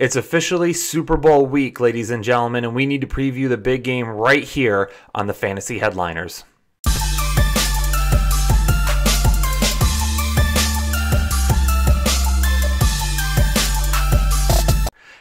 It's officially Super Bowl week, ladies and gentlemen, and we need to preview the big game right here on the Fantasy Headliners.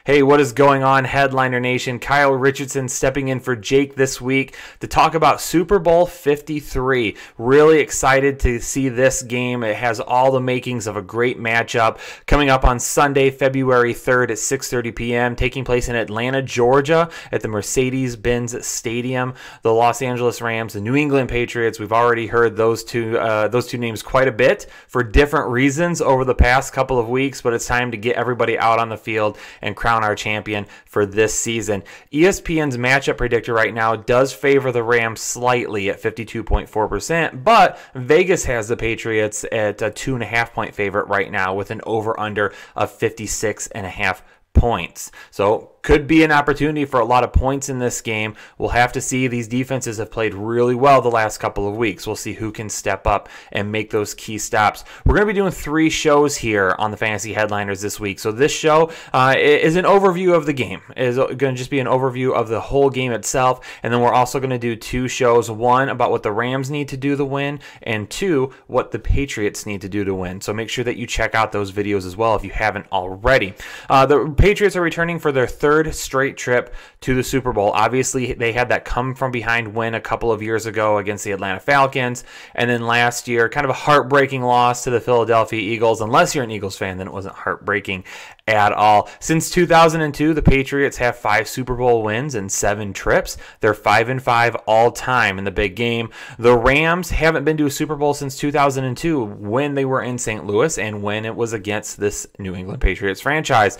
Hey, what is going on, Headliner Nation? Kyle Richardson stepping in for Jake this week to talk about Super Bowl 53. Really excited to see this game. It has all the makings of a great matchup. Coming up on Sunday, February 3rd at 6:30 p.m., taking place in Atlanta, Georgia at the Mercedes-Benz Stadium. The Los Angeles Rams, the New England Patriots. We've already heard those two names quite a bit for different reasons over the past couple of weeks, but it's time to get everybody out on the field and crown our champion for this season. ESPN's matchup predictor right now does favor the Rams slightly at 52.4%, but Vegas has the Patriots at a 2.5-point favorite right now with an over-under of 56.5 points. So could be an opportunity for a lot of points in this game. We'll have to see. These defenses have played really well the last couple of weeks. We'll see who can step up and make those key stops. We're going to be doing 3 shows here on the Fantasy Headliners this week. So this show is an overview of the game. It is going to just be an overview of the whole game itself. And then we're also going to do 2 shows. 1 about what the Rams need to do to win, and 2 what the Patriots need to do to win. So make sure that you check out those videos as well if you haven't already. The Patriots are returning for their 3rd straight trip to the Super Bowl. Obviously, they had that come from behind win a couple of years ago against the Atlanta Falcons, and then last year, kind of a heartbreaking loss to the Philadelphia Eagles. Unless you're an Eagles fan, then it wasn't heartbreaking at all. Since 2002, the Patriots have 5 Super Bowl wins and 7 trips. They're 5-5 all time in the big game. The Rams haven't been to a Super Bowl since 2002 when they were in St. Louis and when it was against this New England Patriots franchise.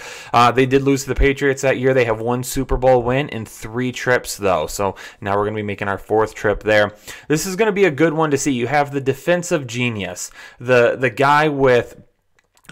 They did lose to the Patriots that year. They have 1 Super Bowl win in 3 trips, though. So now we're going to be making our 4th trip there. This is going to be a good one to see. You have the defensive genius, the guy with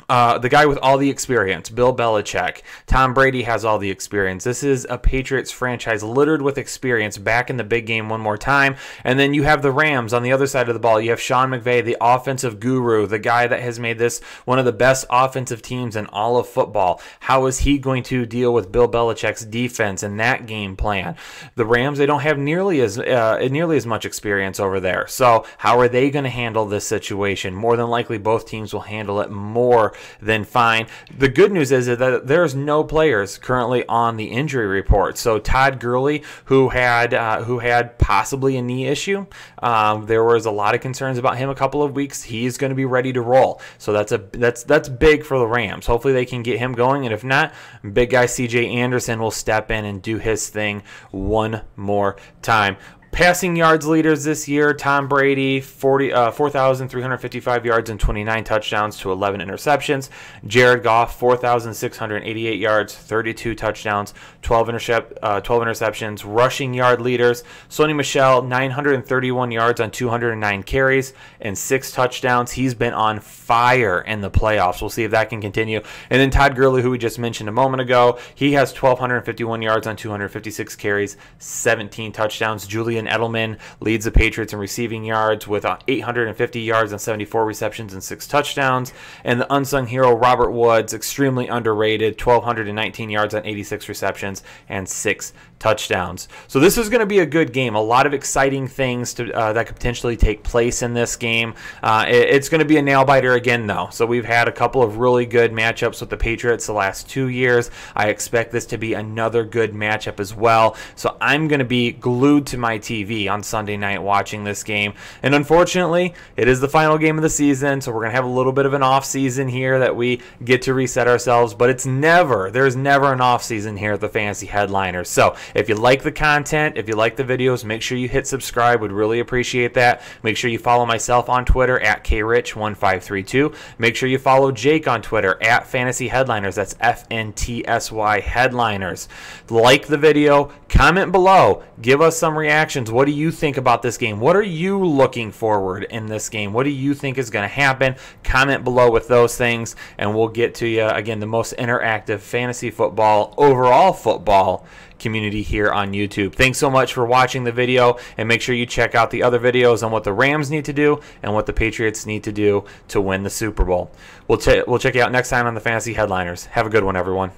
all the experience, Bill Belichick. Tom Brady has all the experience. This is a Patriots franchise littered with experience, back in the big game one more time. And then you have the Rams on the other side of the ball. You have Sean McVay, the offensive guru, the guy that has made this one of the best offensive teams in all of football. How is he going to deal with Bill Belichick's defense and that game plan? The Rams, they don't have nearly as much experience over there. So how are they going to handle this situation? More than likely, both teams will handle it more than fine. The good news is that there's no players currently on the injury report. So Todd Gurley, who had possibly a knee issue, there was a lot of concerns about him a couple of weeks. He's going to be ready to roll. So that's big for the Rams. Hopefully they can get him going, and if not, big guy CJ Anderson will step in and do his thing one more time. Passing yards leaders this year, Tom Brady, 4,355 yards and 29 touchdowns to 11 interceptions. Jared Goff, 4,688 yards, 32 touchdowns, 12 interceptions. Rushing yard leaders, Sony Michel, 931 yards on 209 carries and 6 touchdowns. He's been on fire in the playoffs. We'll see if that can continue. And then Todd Gurley, who we just mentioned a moment ago, he has 1,251 yards on 256 carries, 17 touchdowns. Julian Edelman leads the Patriots in receiving yards with 850 yards on 74 receptions and 6 touchdowns. And the unsung hero, Robert Woods, extremely underrated, 1,219 yards on 86 receptions and 6 touchdowns. So this is going to be a good game. A lot of exciting things that could potentially take place in this game. It's going to be a nail-biter again, though. So we've had a couple of really good matchups with the Patriots the last 2 years. I expect this to be another good matchup as well. So I'm going to be glued to my TV on Sunday night watching this game. And unfortunately, it is the final game of the season, so we're going to have a little bit of an off season here that we get to reset ourselves, but there's never an off season here at the Fantasy Headliners. So if you like the content, if you like the videos, make sure you hit subscribe. Would really appreciate that. Make sure you follow myself on Twitter at krich1532. Make sure you follow Jake on Twitter at Fantasy Headliners. That's FNTSY Headliners. Like the video, comment below, give us some reactions. What do you think about this game? What are you looking forward in this game? What do you think is going to happen? Comment below with those things, and we'll get to you, again, the most interactive fantasy football, overall football community here on YouTube. Thanks so much for watching the video, and make sure you check out the other videos on what the Rams need to do and what the Patriots need to do to win the Super Bowl. We'll check you out next time on the Fantasy Headliners. Have a good one, everyone.